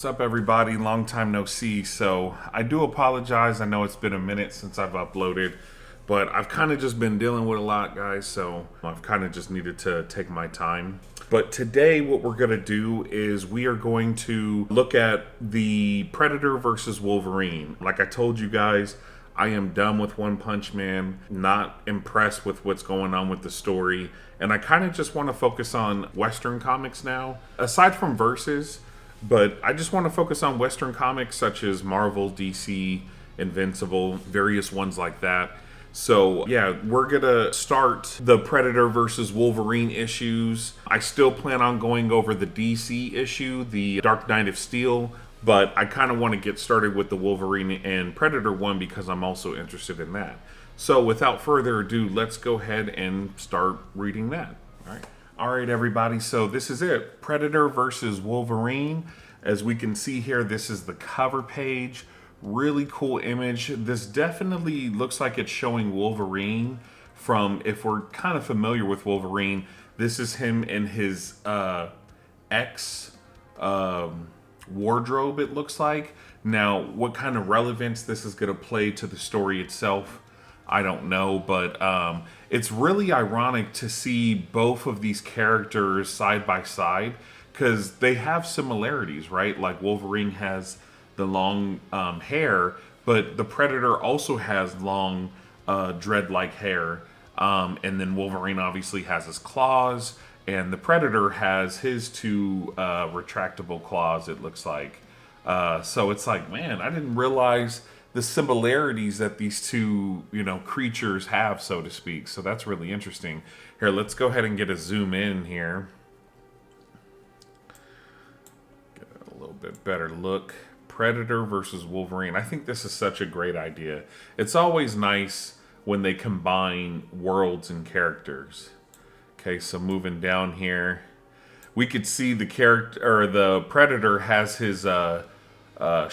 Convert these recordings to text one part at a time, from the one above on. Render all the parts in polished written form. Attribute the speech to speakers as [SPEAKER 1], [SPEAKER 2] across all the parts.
[SPEAKER 1] What's up, everybody? Long time no see. So I do apologize. I know it's been a minute since I've uploaded, but I've kind of just been dealing with a lot, guys. So I've kind of just needed to take my time. But today, what we're going to do is we are going to look at the Predator versus Wolverine. Like I told you guys, I am done with One Punch Man, not impressed with what's going on with the story. And I kind of just want to focus on Western comics now. Aside from Versus, but I just want to focus on Western comics such as Marvel, DC, Invincible, various ones like that. So, yeah, we're going to start the Predator versus Wolverine issues. I still plan on going over the DC issue, the Dark Knight of Steel, but I kind of want to get started with the Wolverine and Predator one because I'm also interested in that. So, without further ado, let's go ahead and start reading that. All right. All right, everybody, so this is it. Predator versus Wolverine. As we can see here, this is the cover page. Really cool image. This definitely looks like it's showing Wolverine from, if we're kind of familiar with Wolverine, this is him in his X wardrobe, it looks like. Now, what kind of relevance this is going to play to the story itself, I don't know, but it's really ironic to see both of these characters side by side because they have similarities, right? Like Wolverine has the long hair, but the Predator also has long dread-like hair. And then Wolverine obviously has his claws, and the Predator has his two retractable claws, it looks like. So it's like, man, I didn't realize the similarities that these two, creatures have, so to speak. So that's really interesting. Here, let's go ahead and get a zoom in here. Get a little bit better look. Predator versus Wolverine. I think this is such a great idea. It's always nice when they combine worlds and characters. Okay, so moving down here, we could see the character, or the Predator has his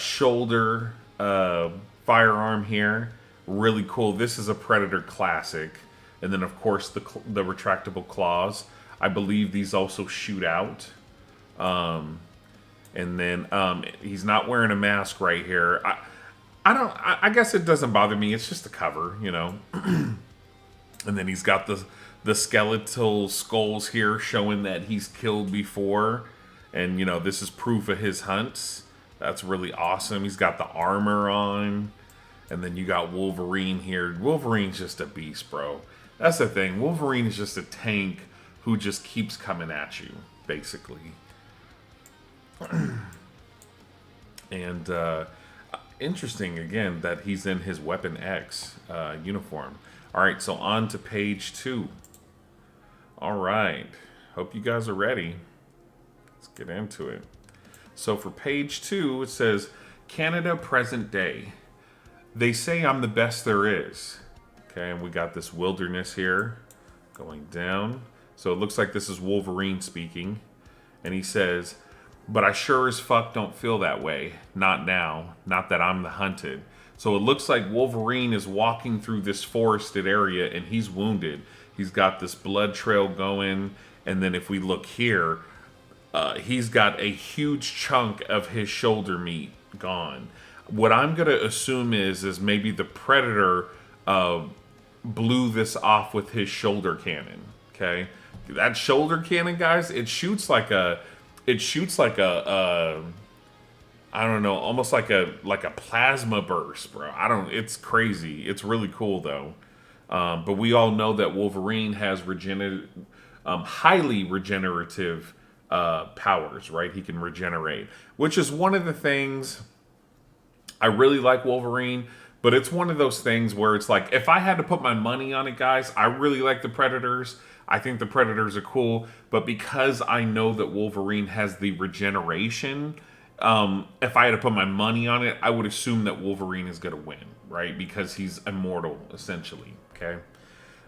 [SPEAKER 1] shoulder firearm here. Really cool. This is a Predator classic. And then, of course, the retractable claws. I believe these also shoot out. And then he's not wearing a mask right here. I guess it doesn't bother me. It's just a cover, And then he's got the skeletal skulls here showing that he's killed before. And, this is proof of his hunts. That's really awesome. He's got the armor on. And then you got Wolverine here. Wolverine's just a beast, bro. That's the thing. Wolverine is just a tank who just keeps coming at you, basically. And interesting, again, that he's in his Weapon X uniform. All right, so on to page 2. All right. Hope you guys are ready. Let's get into it. So for page 2, it says, Canada present day. They say I'm the best there is. Okay, and we got this wilderness here going down. So it looks like this is Wolverine speaking. And he says, but I sure as fuck don't feel that way. Not now. Not that I'm the hunted. So it looks like Wolverine is walking through this forested area and he's wounded. He's got this blood trail going. And then if we look here, he's got a huge chunk of his shoulder meat gone. What I'm going to assume is maybe the Predator blew this off with his shoulder cannon. Okay, that shoulder cannon, guys, it shoots like a I don't know, almost like a plasma burst, bro. It's crazy. It's really cool though. But we all know that Wolverine has highly regenerative powers, right? He can regenerate, which is one of the things I really like Wolverine, but it's one of those things where it's like, if I had to put my money on it, guys, I really like the Predators. I think the Predators are cool, but because I know that Wolverine has the regeneration, if I had to put my money on it, I would assume that Wolverine is going to win, right? Because he's immortal, essentially, okay?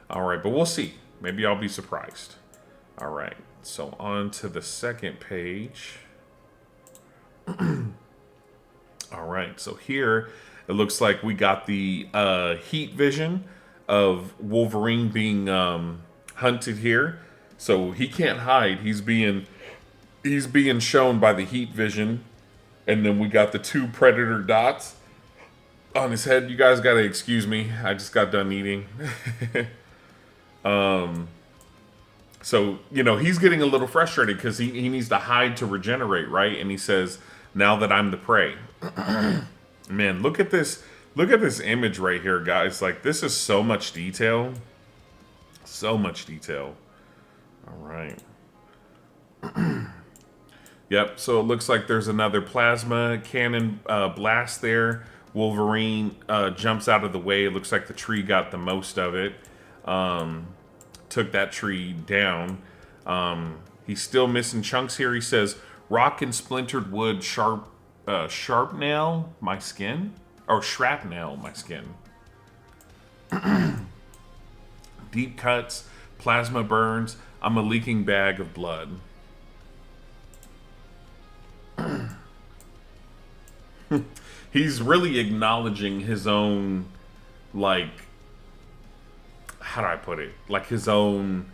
[SPEAKER 1] All right, but we'll see. Maybe I'll be surprised. All right, so on to the second page. All right, so here it looks like we got the heat vision of Wolverine being hunted here. So he can't hide. He's being shown by the heat vision And then we got the 2 predator dots on his head. You guys got to excuse me. I just got done eating. So, you know, he's getting a little frustrated because he needs to hide to regenerate, right? And he says, now that I'm the prey. Man, look at this. Look at this image right here, guys. Like, this is so much detail. So much detail. All right. Yep, so it looks like there's another plasma cannon blast there. Wolverine jumps out of the way. It looks like the tree got the most of it. Took that tree down. He's still missing chunks here. He says, rock and splintered wood sharpnail my skin? Or shrapnel my skin. Deep cuts, plasma burns. I'm a leaking bag of blood. He's really acknowledging his own, like, how do I put it? Like his own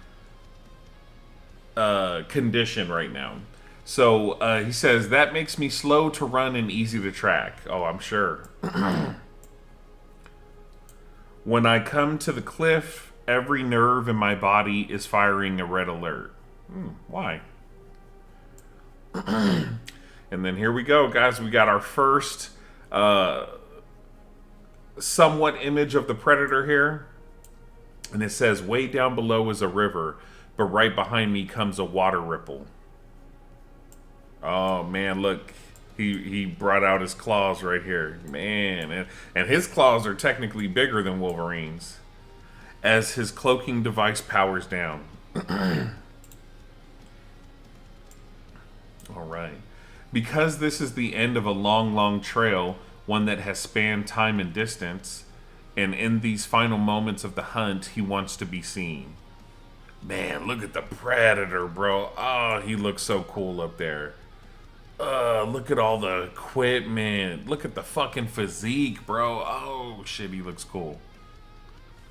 [SPEAKER 1] condition right now. So he says, that makes me slow to run and easy to track. Oh, I'm sure. When I come to the cliff, every nerve in my body is firing a red alert. Why? And then here we go, guys. We got our first somewhat image of the predator here. And it says, way down below is a river, but right behind me comes a water ripple. Oh, man, look. He brought out his claws right here. Man, and his claws are technically bigger than Wolverine's. As his cloaking device powers down. All right. Because this is the end of a long, long trail, one that has spanned time and distance, and in these final moments of the hunt, he wants to be seen. Man, look at the predator, bro. Oh, he looks so cool up there. Look at all the equipment. Look at the fucking physique, bro. Oh, shit, he looks cool.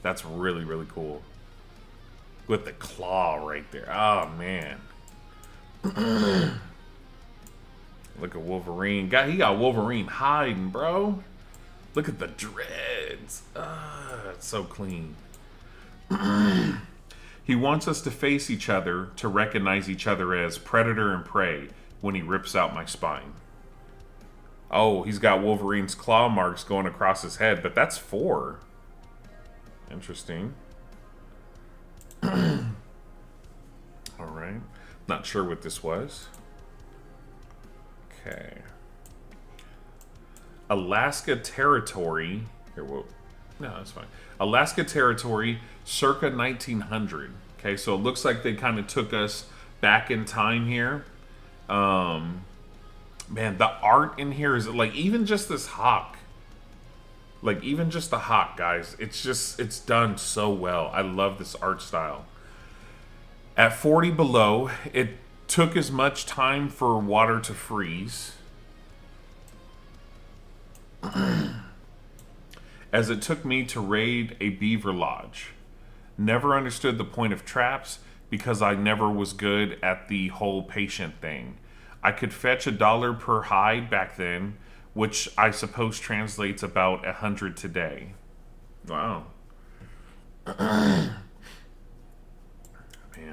[SPEAKER 1] That's really, really cool. With the claw right there. Oh, man. Look at Wolverine. He got Wolverine hiding, bro. Look at the dreads. It's so clean. He wants us to face each other, to recognize each other as predator and prey when he rips out my spine. Oh, he's got Wolverine's claw marks going across his head, but that's 4. Interesting. All right. Not sure what this was. Okay. Alaska Territory. Here, whoa. No, that's fine. Alaska Territory, circa 1900. Okay, so it looks like they kind of took us back in time here. Man, the art in here is like even just this hawk. Like even just the hawk, guys. It's done so well. I love this art style. At 40 below, it took as much time for water to freeze as it took me to raid a beaver lodge. Never understood the point of traps because I never was good at the whole patient thing. I could fetch $1 per hide back then, which I suppose translates about 100 today. Wow. Man,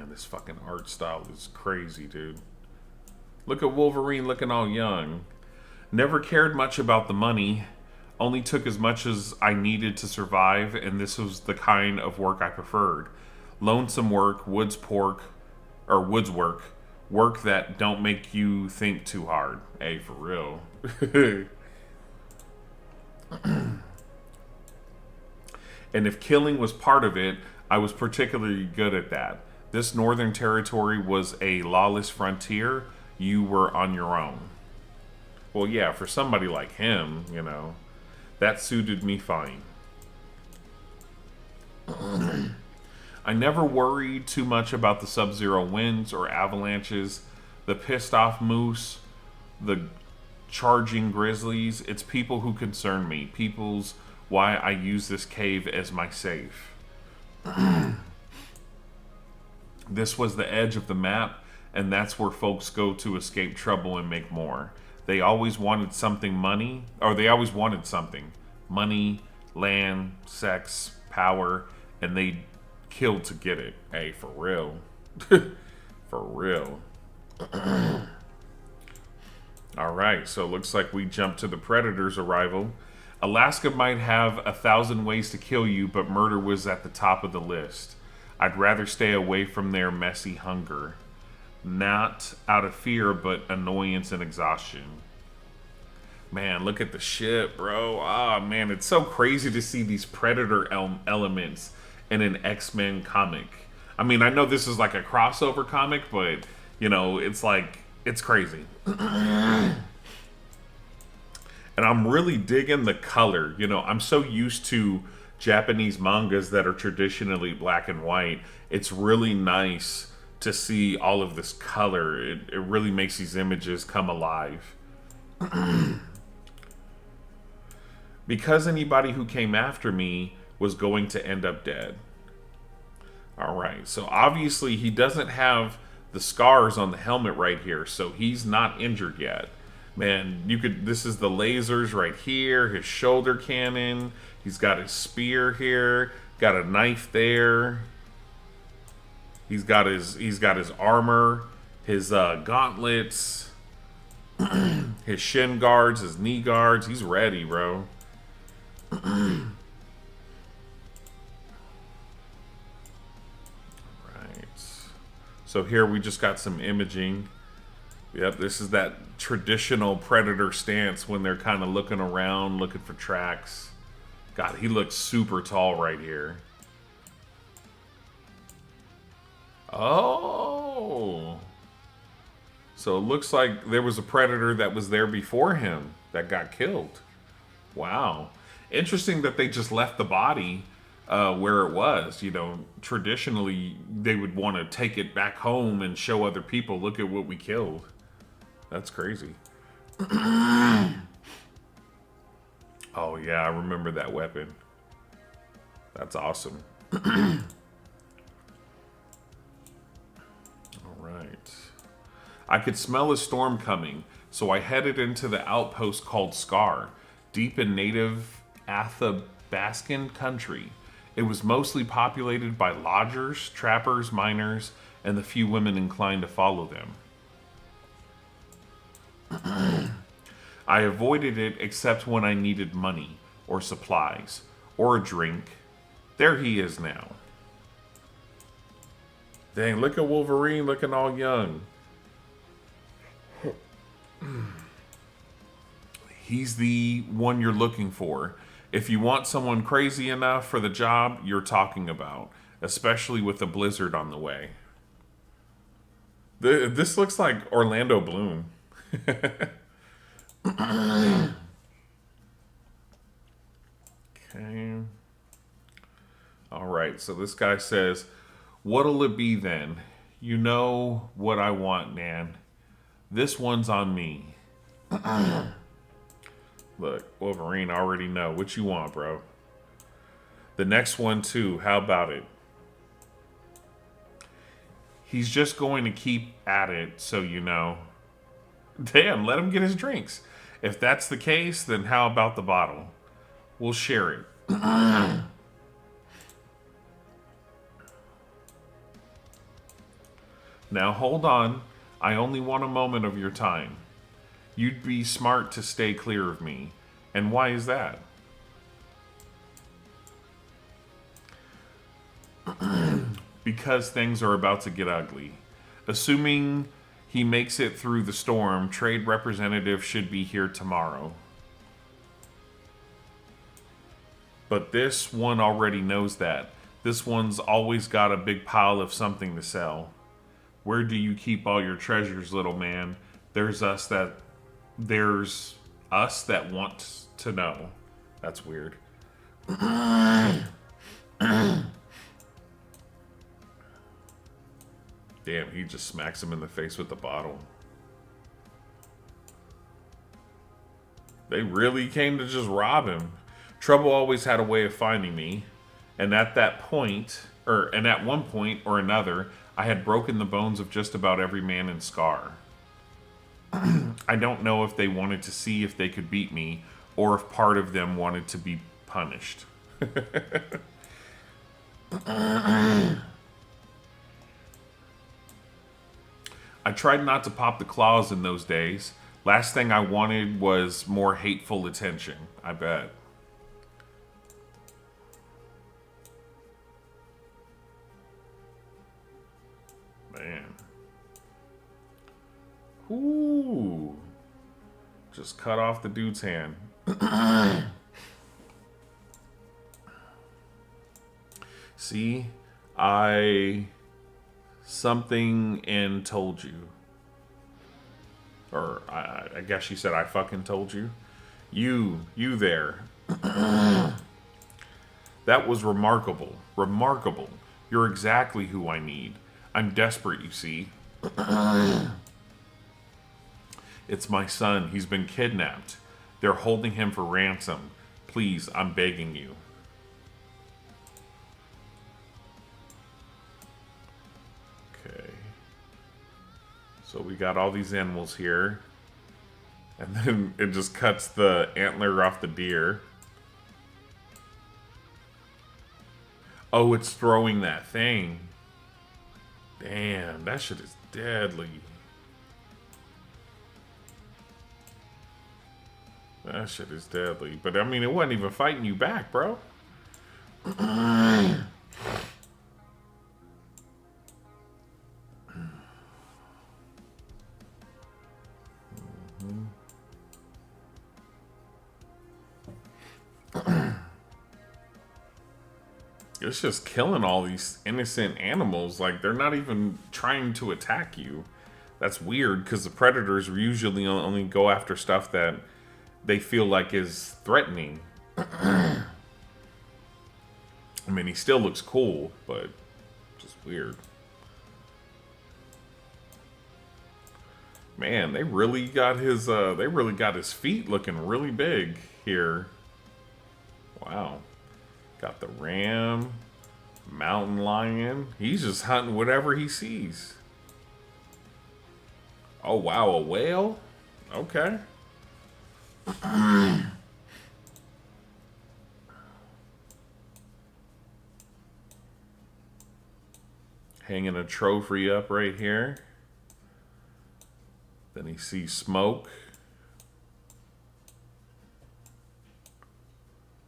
[SPEAKER 1] this fucking art style is crazy, dude. Look at Wolverine looking all young. Never cared much about the money. Only took as much as I needed to survive, and this was the kind of work I preferred. Lonesome work, woods work. Work that don't make you think too hard. Hey, for real. And if killing was part of it, I was particularly good at that. This Northern Territory was a lawless frontier. You were on your own. Well, yeah, for somebody like him, you know, that suited me fine. I never worried too much about the sub-zero winds or avalanches, the pissed off moose, the charging grizzlies. It's people who concern me. People's why I use this cave as my safe. This was the edge of the map, and that's where folks go to escape trouble and make more. They always wanted something money, or they always wanted something. Money, land, sex, power, and they killed to get it. Hey, for real. For real. All right, so it looks like we jumped to the Predator's arrival. Alaska might have 1,000 ways to kill you, but murder was at the top of the list. I'd rather stay away from their messy hunger. Not out of fear, but annoyance and exhaustion. Man, look at the ship, bro. Ah, man, it's so crazy to see these Predator elements in an X-Men comic. I mean, I know this is like a crossover comic, but, you know, it's like, it's crazy. And I'm really digging the color. You know, I'm so used to Japanese mangas that are traditionally black and white. It's really nice to see all of this color. It really makes these images come alive. Because anybody who came after me was going to end up dead. All right, so obviously he doesn't have the scars on the helmet right here, so he's not injured yet. Man, this is the lasers right here, his shoulder cannon, he's got his spear here, got a knife there. He's got his armor, his gauntlets, his shin guards, his knee guards. He's ready, bro. Right. So here we just got some imaging. Yep, this is that traditional Predator stance when they're kind of looking around, looking for tracks. God, he looks super tall right here. Oh. So it looks like there was a Predator that was there before him that got killed. Wow. Interesting that they just left the body where it was. You know, traditionally they would want to take it back home and show other people, look at what we killed. That's crazy. Oh yeah, I remember that weapon. That's awesome. Right. I could smell a storm coming, so I headed into the outpost called Scar, deep in native Athabascan country. It was mostly populated by lodgers, trappers, miners, and the few women inclined to follow them. I avoided it except when I needed money, or supplies, or a drink. There he is now. Dang, look at Wolverine looking all young. He's the one you're looking for. If you want someone crazy enough for the job you're talking about, especially with a blizzard on the way. This looks like Orlando Bloom. Okay. All right, so this guy says, what'll it be then? You know what I want, Nan. This one's on me. Look, Wolverine, I already know what you want, bro. The next one, too. How about it? He's just going to keep at it, so you know. Damn, let him get his drinks. If that's the case, then how about the bottle? We'll share it. Now hold on. I only want a moment of your time. You'd be smart to stay clear of me. And why is that? Because things are about to get ugly. Assuming he makes it through the storm, trade representative should be here tomorrow. But this one already knows that. This one's always got a big pile of something to sell. Where do you keep all your treasures, little man? There's us that want to know. That's weird. Damn, he just smacks him in the face with the bottle. They really came to just rob him. Trouble always had a way of finding me, and at one point or another, I had broken the bones of just about every man in Scar. I don't know if they wanted to see if they could beat me or if part of them wanted to be punished. I tried not to pop the claws in those days. Last thing I wanted was more hateful attention, I bet. Man. Ooh. Just cut off the dude's hand. See, I something and told you. Or I guess she said I fucking told you. You there. That was remarkable. Remarkable. You're exactly who I need. I'm desperate, you see. It's my son. He's been kidnapped. They're holding him for ransom. Please, I'm begging you. Okay. So we got all these animals here. And then it just cuts the antler off the deer. Oh, it's throwing that thing. Damn, that shit is deadly. That shit is deadly. But I mean, it wasn't even fighting you back, bro. It's just killing all these innocent animals. Like, they're not even trying to attack you. That's weird, because the predators usually only go after stuff that they feel like is threatening. I mean, he still looks cool, but just weird. Man, they really got his feet looking really big here. Wow. Got the ram, mountain lion. He's just hunting whatever he sees. Oh, wow, a whale? Okay. Hanging a trophy up right here. Then he sees smoke.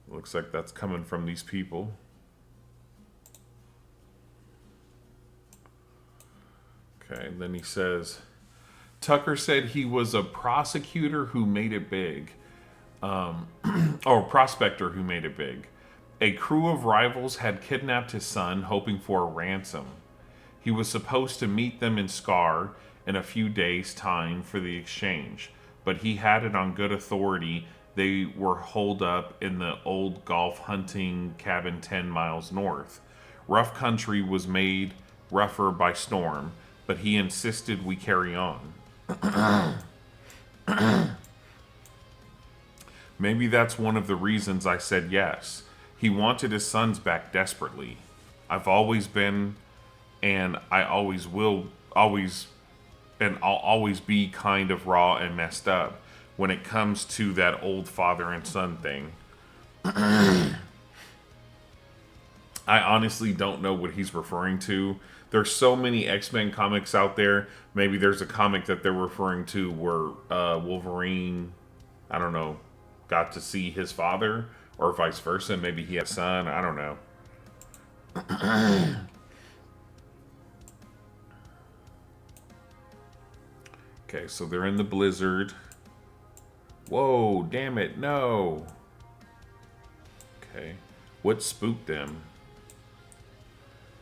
[SPEAKER 1] Looks like that's coming from these people. Okay, and then he says, Tucker said he was a prosecutor who made it big. Or prospector who made it big. A crew of rivals had kidnapped his son, hoping for a ransom. He was supposed to meet them in Scar in a few days' time for the exchange, but he had it on good authority they were holed up in the old golf hunting cabin 10 miles north. Rough country was made rougher by storm, but he insisted we carry on. Maybe that's one of the reasons I said yes. He wanted his sons back desperately. I've always been, and I always will, and I'll always be kind of raw and messed up when it comes to that old father and son thing. I honestly don't know what he's referring to. There's so many X-Men comics out there. Maybe there's a comic that they're referring to where Wolverine, I don't know, got to see his father, or vice versa. Maybe he had a son. I don't know. Okay, so they're in the blizzard. Whoa, damn it, no. Okay, what spooked them?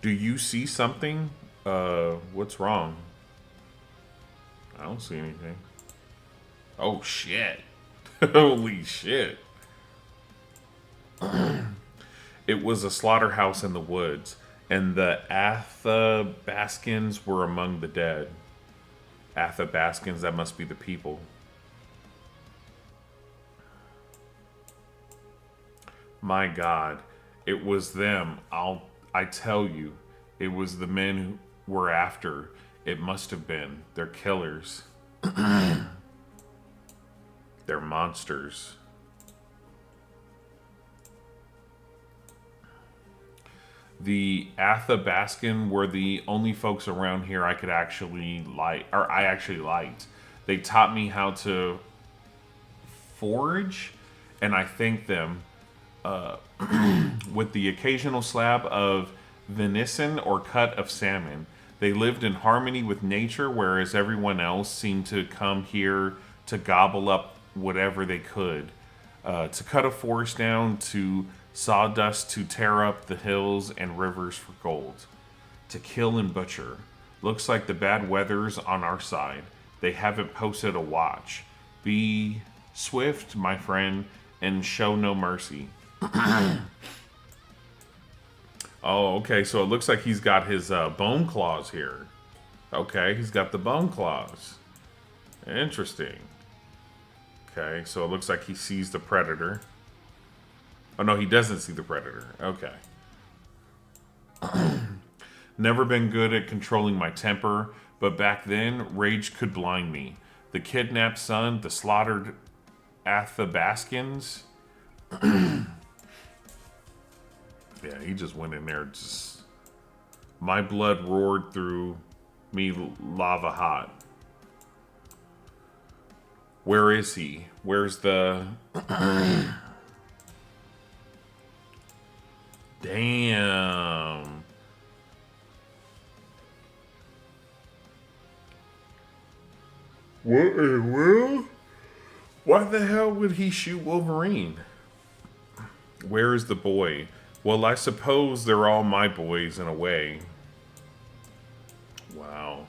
[SPEAKER 1] Do you see something? What's wrong? I don't see anything. Oh, shit. Holy shit. It was a slaughterhouse in the woods, and the Athabaskins were among the dead. Athabaskins, that must be the people. My God, it was them. I tell you, it was the men who were after. It must have been. They're killers. They're monsters. The Athabascan were the only folks around here I could actually like, or I actually liked. They taught me how to forage, and I thank them with the occasional slab of venison or cut of salmon. They lived in harmony with nature, whereas everyone else seemed to come here to gobble up whatever they could. To cut a forest down, to sawdust, to tear up the hills and rivers for gold. To kill and butcher. Looks like the bad weather's on our side. They haven't posted a watch. Be swift, my friend, and show no mercy. Oh, okay, so it looks like he's got his bone claws here. Okay, he's got the bone claws. Interesting. Okay, so it looks like he sees the predator. Oh, no, he doesn't see the predator. Okay. Never been good at controlling my temper, but back then, rage could blind me. The kidnapped son, the slaughtered Athabascans. Yeah, he just went in there. Just my blood roared through me lava hot. Where is he? Where's the... Damn. What in the world? Why the hell would he shoot Wolverine? Where is the boy? Well, I suppose they're all my boys in a way. Wow.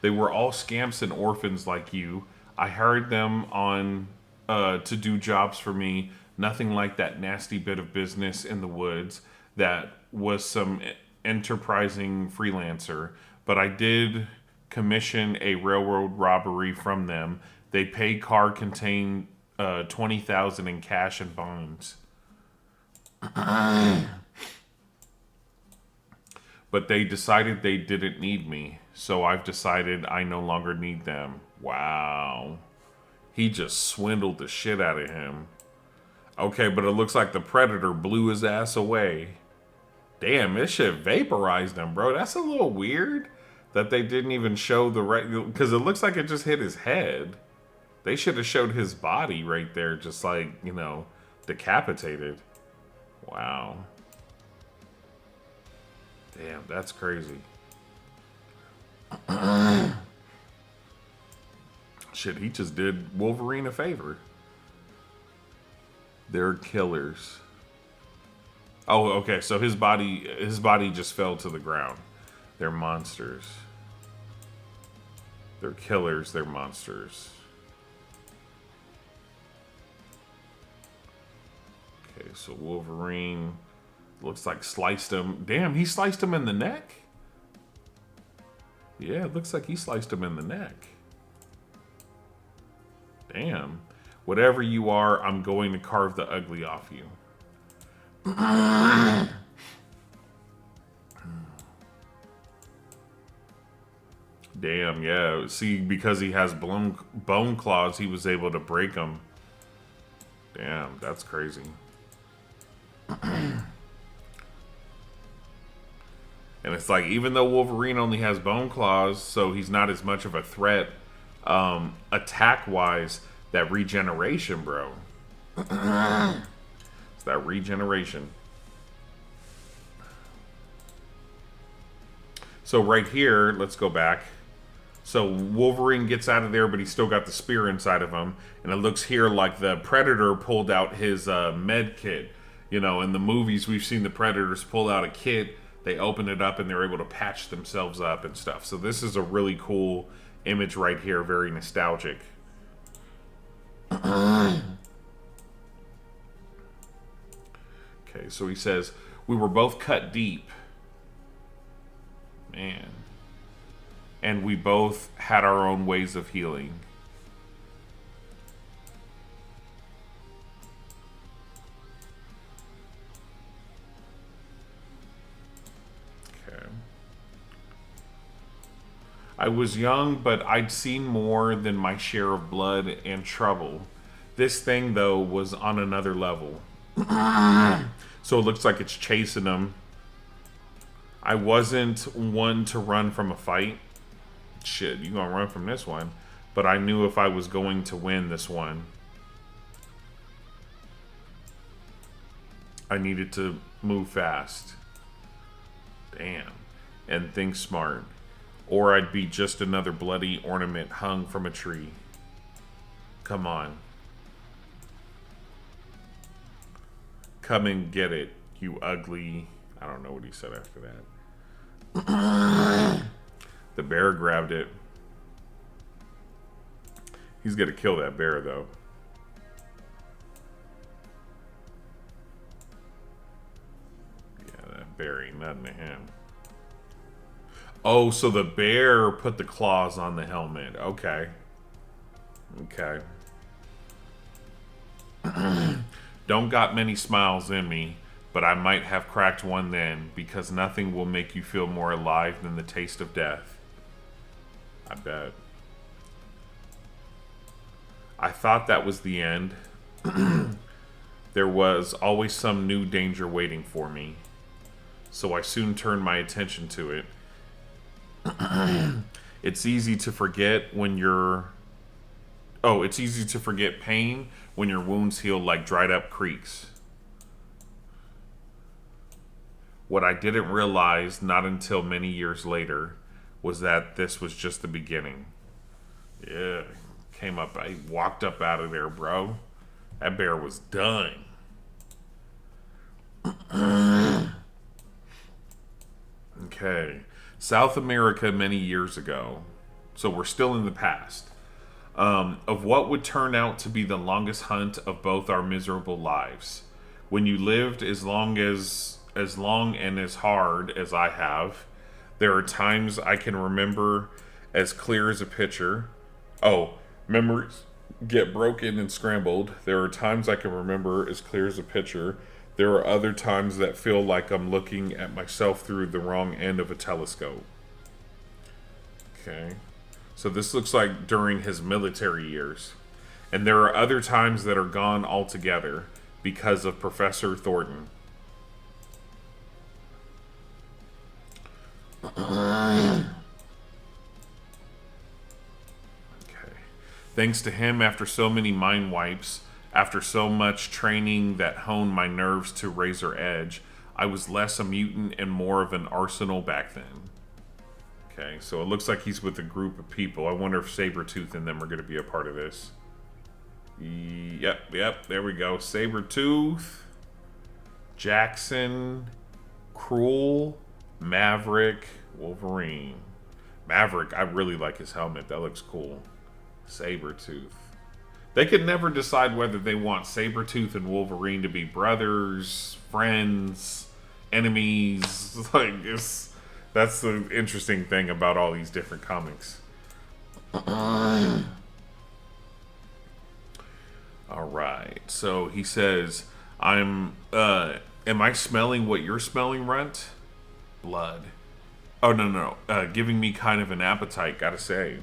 [SPEAKER 1] They were all scamps and orphans like you. I hired them on to do jobs for me. Nothing like that nasty bit of business in the woods that was some enterprising freelancer. But I did commission a railroad robbery from them. They paid car contained $20,000 in cash and bonds. But they decided they didn't need me, so I've decided I no longer need them. Wow. He just swindled the shit out of him. Okay, but it looks like the Predator blew his ass away. Damn, this shit vaporized him, bro. That's a little weird that they didn't even show the right... Because it looks like it just hit his head. They should have showed his body right there, just like, you know, decapitated. Wow. Damn, that's crazy. Shit, he just did Wolverine a favor. They're killers. Oh, okay, so his body just fell to the ground. They're monsters. They're killers, they're monsters. Okay, so Wolverine looks like sliced him. Damn, he sliced him in the neck? Yeah, it looks like he sliced him in the neck. Damn. Whatever you are, I'm going to carve the ugly off you. Damn, yeah. See, because he has bone claws, he was able to break them. Damn, that's crazy. And it's like, even though Wolverine only has bone claws, so he's not as much of a threat attack-wise, that regeneration, bro. It's that regeneration. So right here, let's go back. So Wolverine gets out of there, but he's still got the spear inside of him. And it looks here like the Predator pulled out his med kit. You know, in the movies, we've seen the Predators pull out a kit. They open it up and they're able to patch themselves up and stuff. So this is a really cool image right here. Very nostalgic. Okay, so he says, we were both cut deep. Man. And we both had our own ways of healing. I was young, but I'd seen more than my share of blood and trouble. This thing, though, was on another level. So it looks like it's chasing him. I wasn't one to run from a fight. Shit, you gonna run from this one. But I knew if I was going to win this one, I needed to move fast. Damn. And think smart. Or I'd be just another bloody ornament hung from a tree. Come on. Come and get it, you ugly... I don't know what he said after that. The bear grabbed it. He's gonna kill that bear, though. Yeah, that bear ain't nothing to him. Oh, so the bear put the claws on the helmet. Okay. Okay. Don't got many smiles in me, but I might have cracked one then, because nothing will make you feel more alive than the taste of death. I bet. I thought that was the end. There was always some new danger waiting for me, so I soon turned my attention to it. It's easy to forget when you're... Oh, it's easy to forget pain when your wounds heal like dried up creeks. What I didn't realize, not until many years later, was that this was just the beginning. Yeah, came up, I walked up out of there, bro. That bear was done. Okay. South America many years ago. So we're still in the past. Of what would turn out to be the longest hunt of both our miserable lives. When you lived as long and as hard as I have, there are times I can remember as clear as a picture. Oh, memories get broken and scrambled. There are times I can remember as clear as a picture. There are other times that feel like I'm looking at myself through the wrong end of a telescope. Okay. So this looks like during his military years. And there are other times that are gone altogether because of Professor Thornton. Okay. Thanks to him, after so many mind wipes, after so much training that honed my nerves to razor edge, I was less a mutant and more of an arsenal back then. Okay, so it looks like he's with a group of people. I wonder if Sabretooth and them are going to be a part of this. Yep, there we go. Sabretooth, Jackson, Cruel, Maverick, Wolverine. Maverick, I really like his helmet. That looks cool. Sabretooth. They could never decide whether they want Sabretooth and Wolverine to be brothers, friends, enemies. Like, that's the interesting thing about all these different comics. Alright, so he says, am I smelling what you're smelling, Runt? Blood. Oh, no. Giving me kind of an appetite, gotta say.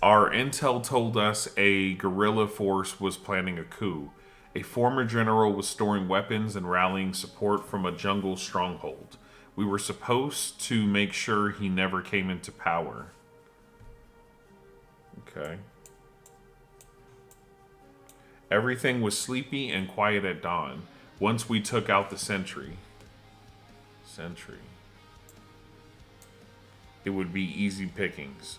[SPEAKER 1] Our intel told us a guerrilla force was planning a coup. A former general was storing weapons and rallying support from a jungle stronghold. We were supposed to make sure he never came into power. Okay. Everything was sleepy and quiet at dawn. Once we took out the sentry. It would be easy pickings.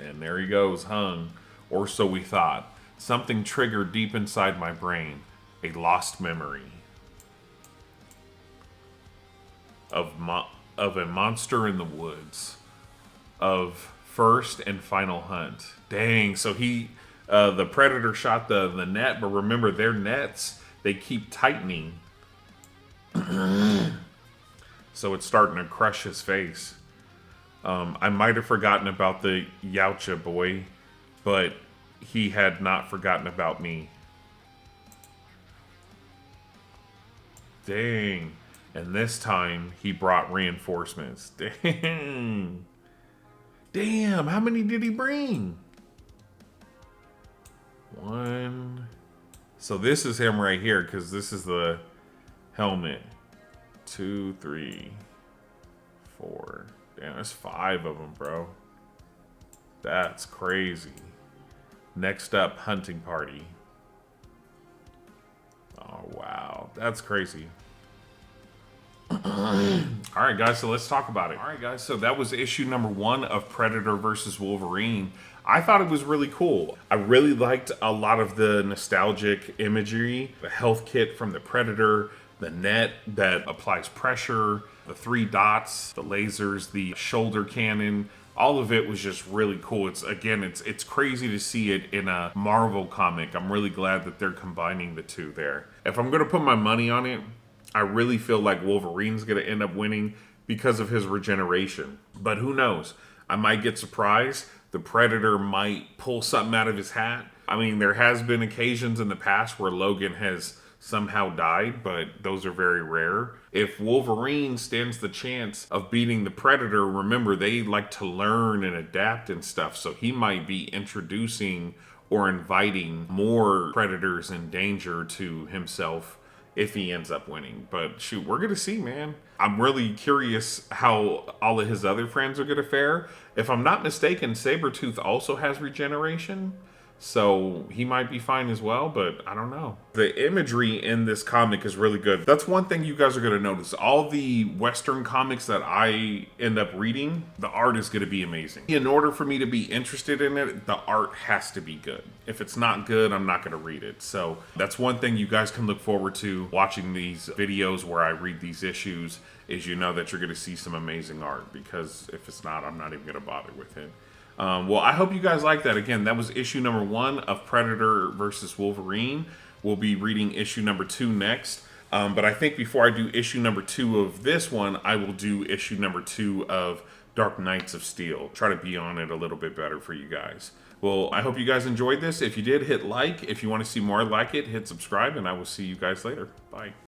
[SPEAKER 1] And there he goes, hung. Or so we thought. Something triggered deep inside my brain. A lost memory. Of a monster in the woods. Of first and final hunt. Dang, so the predator shot the net, but remember their nets, they keep tightening. So it's starting to crush his face. I might have forgotten about the Yautja boy, but he had not forgotten about me. Dang. And this time he brought reinforcements. Dang. Damn, how many did he bring? One. So this is him right here, because this is the helmet. 2, 3, 4. Damn, that's 5 of them, bro. That's crazy. Next up, hunting party. Oh, wow. That's crazy. All right, guys, so let's talk about it. All right, guys, so that was issue number 1 of Predator versus Wolverine. I thought it was really cool. I really liked a lot of the nostalgic imagery, the health kit from the Predator, the net that applies pressure, the 3 dots, the lasers, the shoulder cannon. All of it was just really cool. It's crazy to see it in a Marvel comic. I'm really glad that they're combining the two there. If I'm gonna put my money on it, I really feel like Wolverine's gonna end up winning because of his regeneration. But who knows? I might get surprised. The Predator might pull something out of his hat. I mean, there has been occasions in the past where Logan has somehow died, but those are very rare. If Wolverine stands the chance of beating the Predator, remember, they like to learn and adapt and stuff, so he might be introducing or inviting more predators in danger to himself if he ends up winning. But shoot, we're gonna see, man. I'm really curious how all of his other friends are gonna fare. If I'm not mistaken, Sabretooth also has regeneration, so he might be fine as well, but I don't know. The imagery in this comic is really good. That's one thing you guys are going to notice. All the Western comics that I end up reading, the art is going to be amazing. In order for me to be interested in it, the art has to be good. If it's not good, I'm not going to read it. So that's one thing you guys can look forward to watching these videos where I read these issues, is you know that you're going to see some amazing art, because if it's not, I'm not even going to bother with it. Well, I hope you guys like that. Again, that was issue number 1 of Predator versus Wolverine. We'll be reading issue number 2 next. But I think before I do issue number 2 of this one, I will do issue number 2 of Dark Knights of Steel. Try to be on it a little bit better for you guys. Well, I hope you guys enjoyed this. If you did, hit like. If you want to see more like it, hit subscribe, and I will see you guys later. Bye.